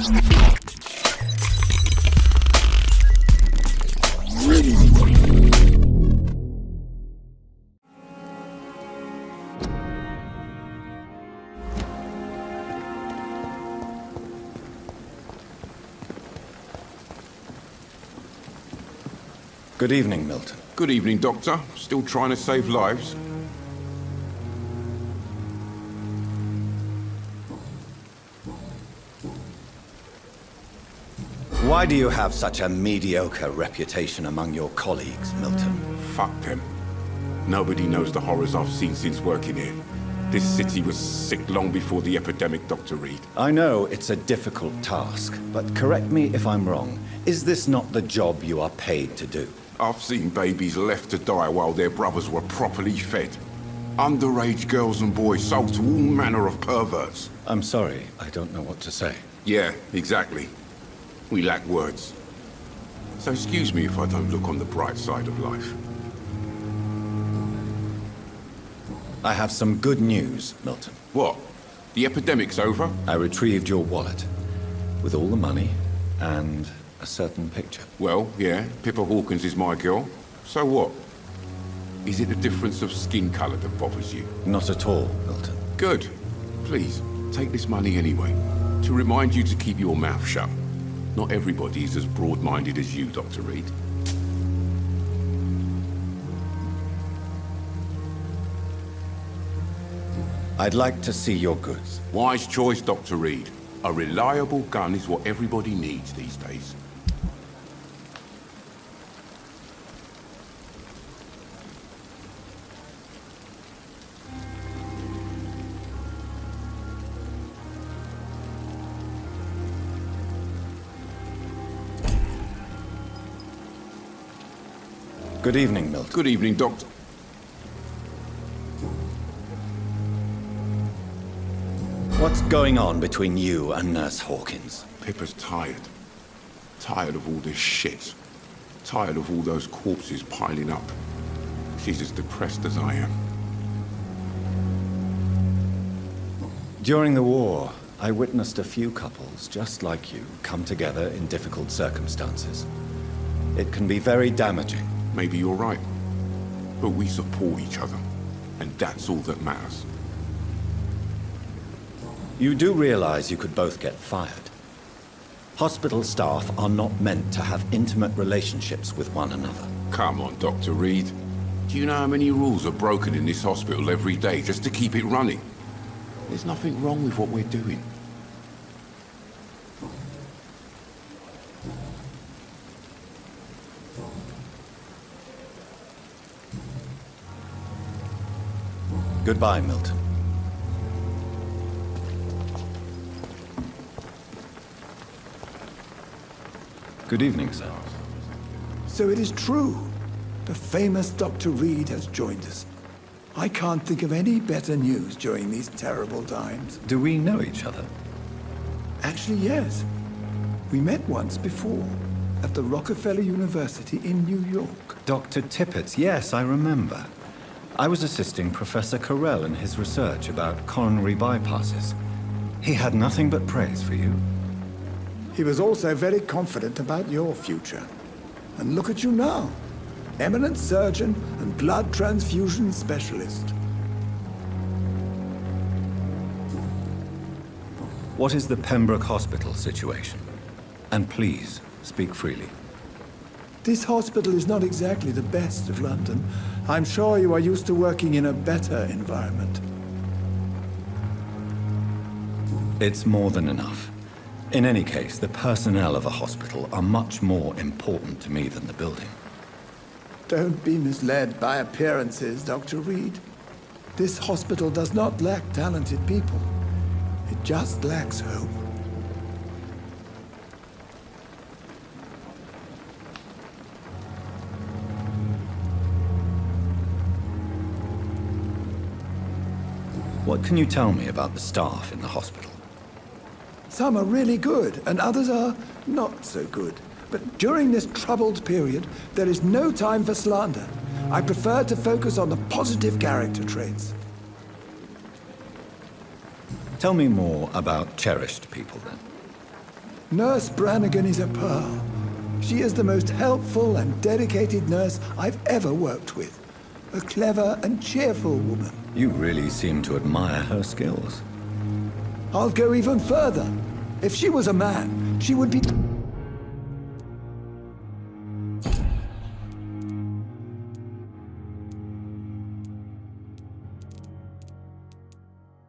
Good evening, Milton. Good evening, Doctor. Still trying to save lives? Why do you have such a mediocre reputation among your colleagues, Milton? Fuck them. Nobody knows the horrors I've seen since working here. This city was sick long before the epidemic, Dr. Reed. I know it's a difficult task, but correct me if I'm wrong. Is this not the job you are paid to do? I've seen babies left to die while their brothers were properly fed. Underage girls and boys sold to all manner of perverts. I'm sorry, I don't know what to say. Yeah, exactly. We lack words. So excuse me if I don't look on the bright side of life. I have some good news, Milton. What? The epidemic's over? I retrieved your wallet with all the money and a certain picture. Well, yeah, Pippa Hawkins is my girl. So what? Is it the difference of skin colour that bothers you? Not at all, Milton. Good. Please, take this money anyway. To remind you to keep your mouth shut. Not everybody is as broad-minded as you, Dr. Reed. I'd like to see your goods. Wise choice, Dr. Reed. A reliable gun is what everybody needs these days. Good evening, Milton. Good evening, Doctor. What's going on between you and Nurse Hawkins? Pippa's tired. Tired of all this shit. Tired of all those corpses piling up. She's as depressed as I am. During the war, I witnessed a few couples just like you come together in difficult circumstances. It can be very damaging. Maybe you're right. But we support each other. And that's all that matters. You do realize you could both get fired. Hospital staff are not meant to have intimate relationships with one another. Come on, Dr. Reed. Do you know how many rules are broken in this hospital every day just to keep it running? There's nothing wrong with what we're doing. Goodbye, Milton. Good evening, sir. So it is true. The famous Dr. Reed has joined us. I can't think of any better news during these terrible times. Do we know each other? Actually, yes. We met once before, at the Rockefeller University in New York. Dr. Tippett, yes, I remember. I was assisting Professor Carell in his research about coronary bypasses. He had nothing but praise for you. He was also very confident about your future. And look at you now. Eminent surgeon and blood transfusion specialist. What is the Pembroke Hospital situation? And please, speak freely. This hospital is not exactly the best of London. I'm sure you are used to working in a better environment. It's more than enough. In any case, the personnel of a hospital are much more important to me than the building. Don't be misled by appearances, Dr. Reed. This hospital does not lack talented people. It just lacks hope. What can you tell me about the staff in the hospital? Some are really good, and others are not so good. But during this troubled period, there is no time for slander. I prefer to focus on the positive character traits. Tell me more about cherished people, then. Nurse Brannigan is a pearl. She is the most helpful and dedicated nurse I've ever worked with. A clever and cheerful woman. You really seem to admire her skills. I'll go even further. If she was a man, she would be...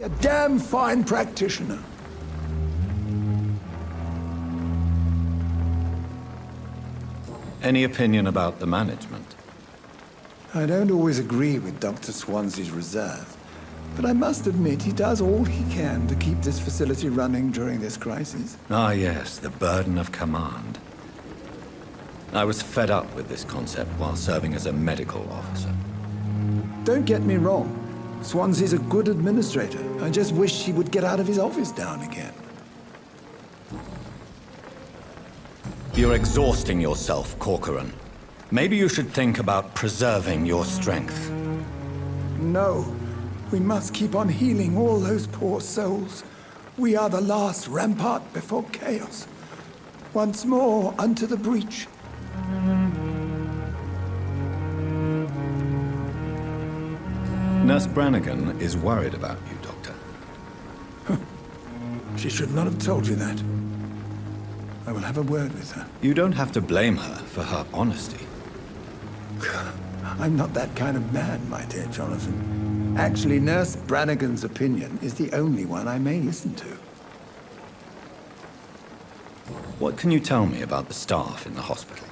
a damn fine practitioner. Any opinion about the management? I don't always agree with Dr. Swansea's reserve, but I must admit he does all he can to keep this facility running during this crisis. Ah, yes, the burden of command. I was fed up with this concept while serving as a medical officer. Don't get me wrong. Swansea's a good administrator. I just wish he would get out of his office down again. You're exhausting yourself, Corcoran. Maybe you should think about preserving your strength. No, we must keep on healing all those poor souls. We are the last rampart before chaos. Once more unto the breach. Nurse Brannigan is worried about you, Doctor. She should not have told you that. I will have a word with her. You don't have to blame her for her honesty. I'm not that kind of man, my dear Jonathan. Actually, Nurse Brannigan's opinion is the only one I may listen to. What can you tell me about the staff in the hospital?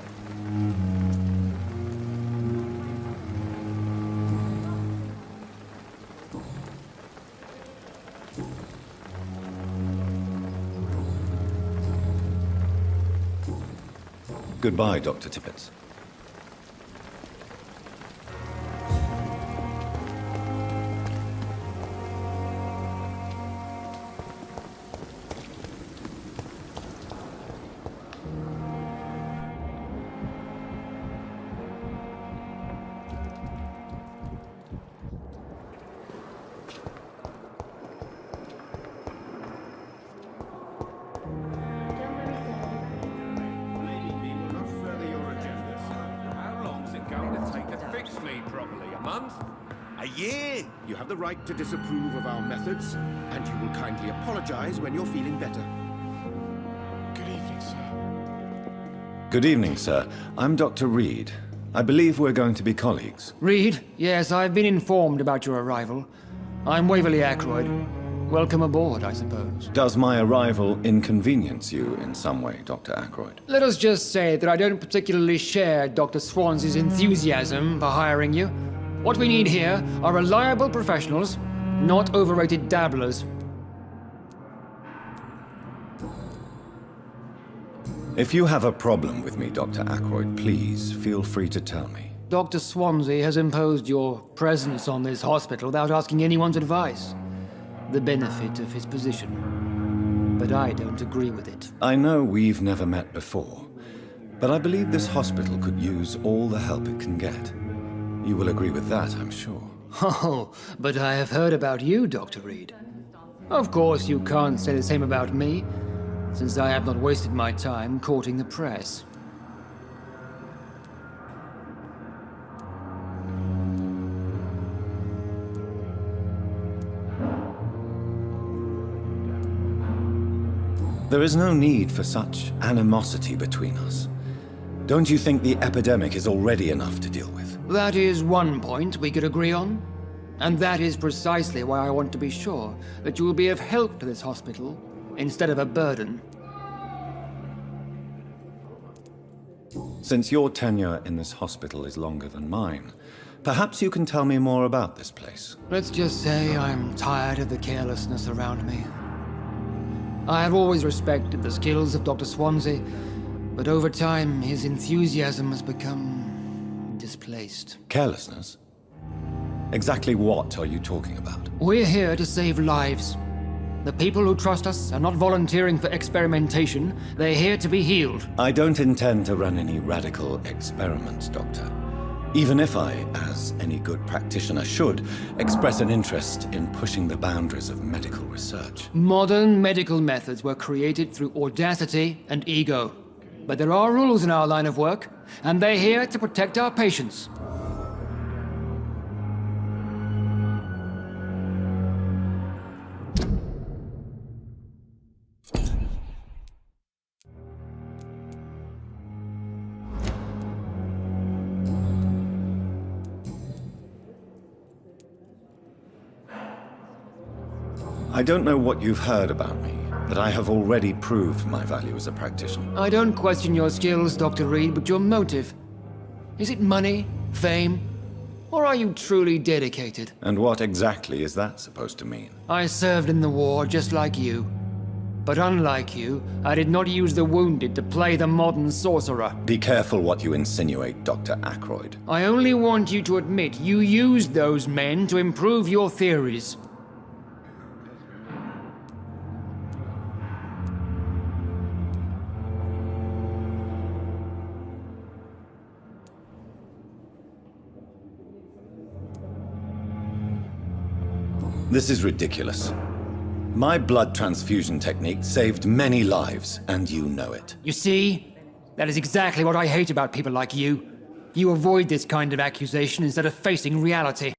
Goodbye, Dr. Tippett. You have the right to disapprove of our methods, and you will kindly apologize when you're feeling better. Good evening, sir. Good evening, sir. I'm Dr. Reed. I believe we're going to be colleagues. Reed, yes, I've been informed about your arrival. I'm Waverly Ackroyd. Welcome aboard, I suppose. Does my arrival inconvenience you in some way, Dr. Ackroyd? Let us just say that I don't particularly share Dr. Swansea's enthusiasm for hiring you. What we need here are reliable professionals, not overrated dabblers. If you have a problem with me, Dr. Ackroyd, please feel free to tell me. Dr. Swansea has imposed your presence on this hospital without asking anyone's advice. The benefit of his position. But I don't agree with it. I know we've never met before, but I believe this hospital could use all the help it can get. You will agree with that, I'm sure. Oh, but I have heard about you, Dr. Reed. Of course, you can't say the same about me, since I have not wasted my time courting the press. There is no need for such animosity between us. Don't you think the epidemic is already enough to deal with? That is one point we could agree on. And that is precisely why I want to be sure that you will be of help to this hospital instead of a burden. Since your tenure in this hospital is longer than mine, perhaps you can tell me more about this place. Let's just say I'm tired of the carelessness around me. I have always respected the skills of Dr. Swansea, but over time his enthusiasm has become displaced. Carelessness? Exactly what are you talking about? We're here to save lives. The people who trust us are not volunteering for experimentation. They're here to be healed. I don't intend to run any radical experiments, Doctor. Even if I, as any good practitioner should, express an interest in pushing the boundaries of medical research. Modern medical methods were created through audacity and ego. But there are rules in our line of work, and they're here to protect our patients. I don't know what you've heard about me, but I have already proved my value as a practitioner. I don't question your skills, Dr. Reed, but your motive. Is it money, fame, or are you truly dedicated? And what exactly is that supposed to mean? I served in the war just like you. But unlike you, I did not use the wounded to play the modern sorcerer. Be careful what you insinuate, Dr. Ackroyd. I only want you to admit you used those men to improve your theories. This is ridiculous. My blood transfusion technique saved many lives, and you know it. You see? That is exactly what I hate about people like you. You avoid this kind of accusation instead of facing reality.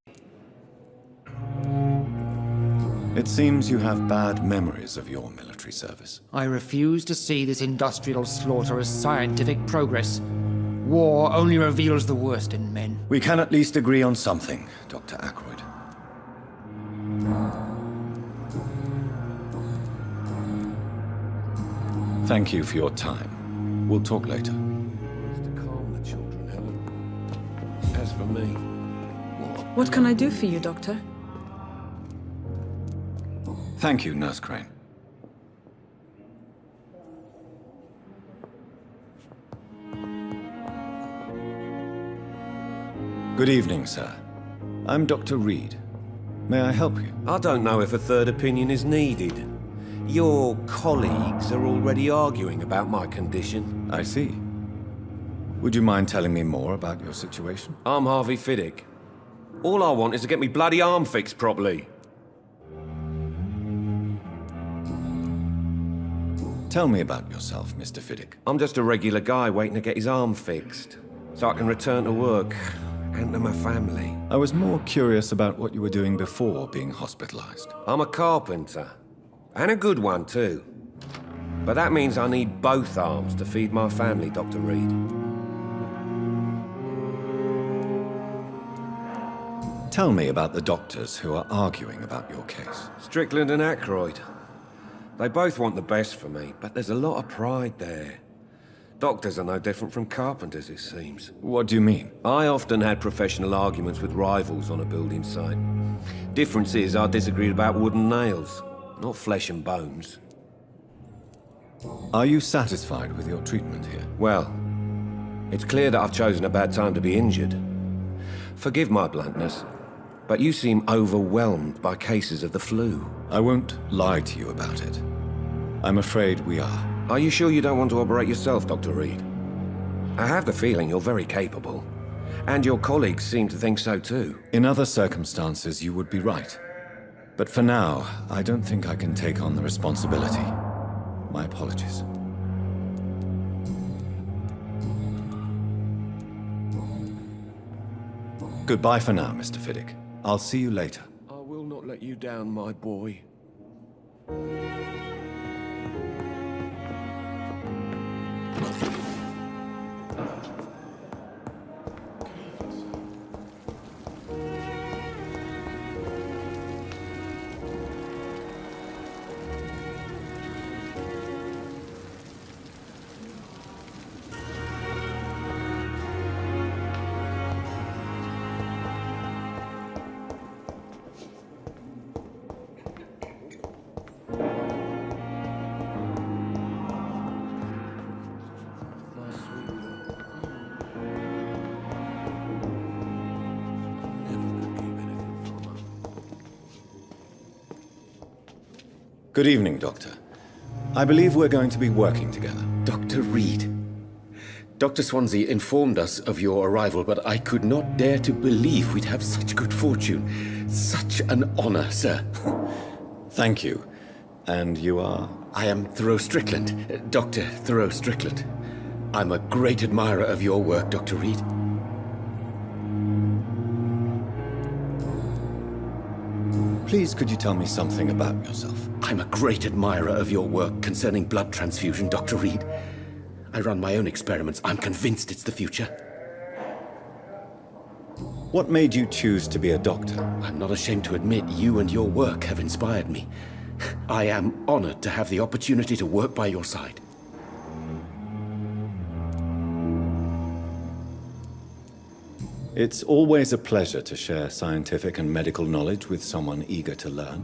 It seems you have bad memories of your military service. I refuse to see this industrial slaughter as scientific progress. War only reveals the worst in men. We can at least agree on something, Dr. Ackroyd. Thank you for your time. We'll talk later. To calm the children, Helen. As for me, What can I do for you, Doctor? Thank you, Nurse Crane. Good evening, sir. I'm Dr. Reed. May I help you? I don't know if a third opinion is needed. Your colleagues are already arguing about my condition. I see. Would you mind telling me more about your situation? I'm Harvey Fiddick. All I want is to get me bloody arm fixed properly. Tell me about yourself, Mr. Fiddick. I'm just a regular guy waiting to get his arm fixed, so I can return to work and to my family. I was more curious about what you were doing before being hospitalized. I'm a carpenter. And a good one, too. But that means I need both arms to feed my family, Dr. Reed. Tell me about the doctors who are arguing about your case. Strickland and Ackroyd. They both want the best for me, but there's a lot of pride there. Doctors are no different from carpenters, it seems. What do you mean? I often had professional arguments with rivals on a building site. Difference is I disagreed about wooden nails, not flesh and bones. Are you satisfied with your treatment here? Well, it's clear that I've chosen a bad time to be injured. Forgive my bluntness, but you seem overwhelmed by cases of the flu. I won't lie to you about it. I'm afraid we are. Are you sure you don't want to operate yourself, Dr. Reed? I have the feeling you're very capable. And your colleagues seem to think so too. In other circumstances, you would be right. But for now, I don't think I can take on the responsibility. My apologies. Goodbye for now, Mr. Fiddick. I'll see you later. I will not let you down, my boy. Good evening, Doctor. I believe we're going to be working together. Dr. Reed, Dr. Swansea informed us of your arrival, but I could not dare to believe we'd have such good fortune. Such an honor, sir. Thank you. And you are? I am Thoreau Strickland, Dr. Thoreau Strickland. I'm a great admirer of your work, Dr. Reed. Please, could you tell me something about yourself? I'm a great admirer of your work concerning blood transfusion, Dr. Reed. I run my own experiments. I'm convinced it's the future. What made you choose to be a doctor? I'm not ashamed to admit you and your work have inspired me. I am honored to have the opportunity to work by your side. It's always a pleasure to share scientific and medical knowledge with someone eager to learn.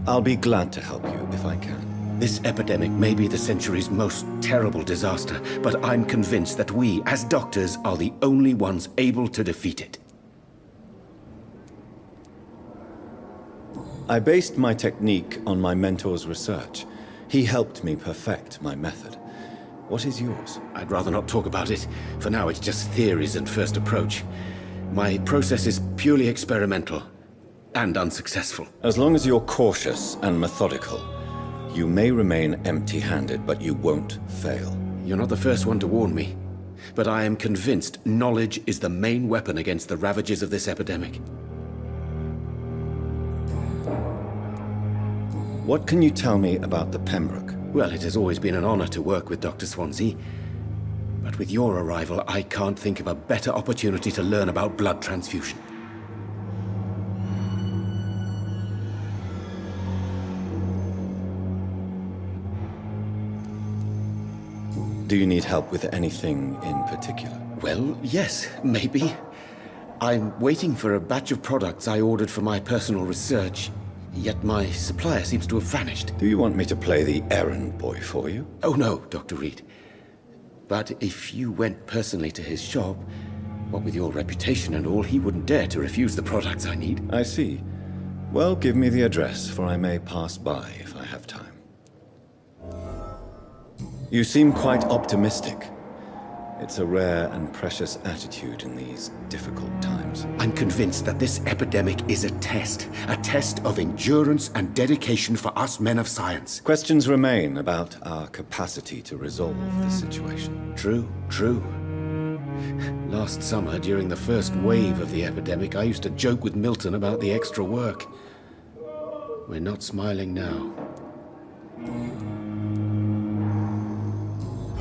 I'll be glad to help you if I can. This epidemic may be the century's most terrible disaster, but I'm convinced that we, as doctors, are the only ones able to defeat it. I based my technique on my mentor's research. He helped me perfect my method. What is yours? I'd rather not talk about it. For now, it's just theories and first approach. My process is purely experimental and unsuccessful. As long as you're cautious and methodical, you may remain empty-handed, but you won't fail. You're not the first one to warn me, but I am convinced knowledge is the main weapon against the ravages of this epidemic. What can you tell me about the Pembroke? Well, it has always been an honor to work with Dr. Swansea. But with your arrival, I can't think of a better opportunity to learn about blood transfusion. Do you need help with anything in particular? Well, yes, maybe. I'm waiting for a batch of products I ordered for my personal research, yet my supplier seems to have vanished. Do you want me to play the errand boy for you? Oh no, Dr. Reed. But if you went personally to his shop, what with your reputation and all, he wouldn't dare to refuse the products I need. I see. Well, give me the address, for I may pass by if I have time. You seem quite optimistic. It's a rare and precious attitude in these difficult times. I'm convinced that this epidemic is a test of endurance and dedication for us men of science. Questions remain about our capacity to resolve the situation. True. Last summer, during the first wave of the epidemic, I used to joke with Milton about the extra work. We're not smiling now.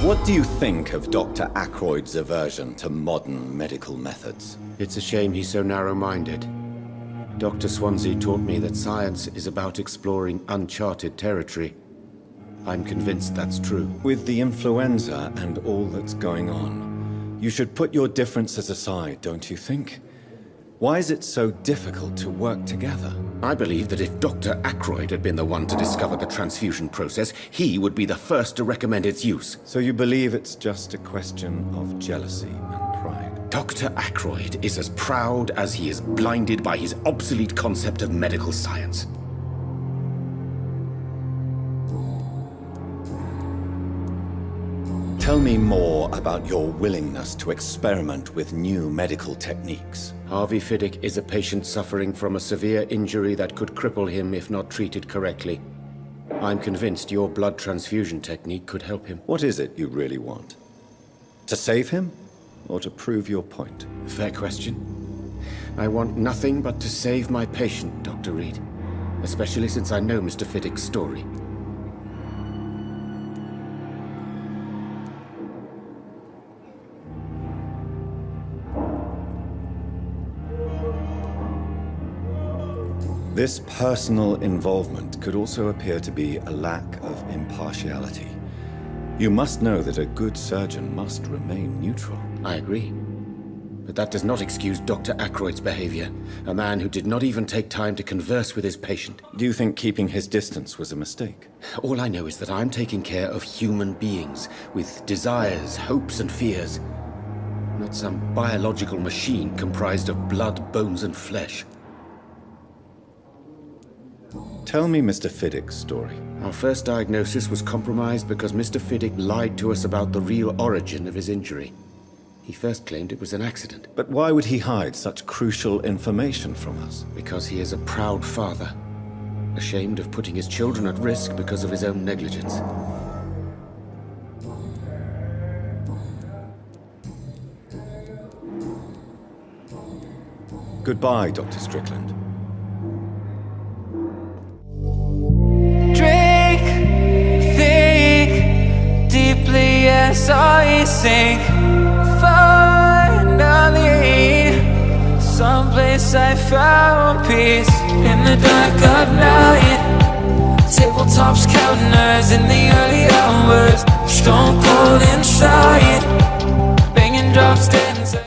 What do you think of Dr. Ackroyd's aversion to modern medical methods? It's a shame he's so narrow-minded. Dr. Swansea taught me that science is about exploring uncharted territory. I'm convinced that's true. With the influenza and all that's going on, you should put your differences aside, don't you think? Why is it so difficult to work together? I believe that if Dr. Ackroyd had been the one to discover the transfusion process, he would be the first to recommend its use. So you believe it's just a question of jealousy and pride? Dr. Ackroyd is as proud as he is blinded by his obsolete concept of medical science. Tell me more about your willingness to experiment with new medical techniques. Harvey Fiddick is a patient suffering from a severe injury that could cripple him if not treated correctly. I'm convinced your blood transfusion technique could help him. What is it you really want? To save him, or to prove your point? Fair question. I want nothing but to save my patient, Dr. Reed. Especially since I know Mr. Fiddick's story. This personal involvement could also appear to be a lack of impartiality. You must know that a good surgeon must remain neutral. I agree. But that does not excuse Dr. Ackroyd's behavior, a man who did not even take time to converse with his patient. Do you think keeping his distance was a mistake? All I know is that I'm taking care of human beings with desires, hopes, and fears. Not some biological machine comprised of blood, bones, and flesh. Tell me Mr. Fiddick's story. Our first diagnosis was compromised because Mr. Fiddick lied to us about the real origin of his injury. He first claimed it was an accident. But why would he hide such crucial information from us? Because he is a proud father, ashamed of putting his children at risk because of his own negligence. Goodbye, Dr. Strickland. Drink, think deeply as I sink. Finally, someplace I found peace in the dark of night. Tabletops, counters in the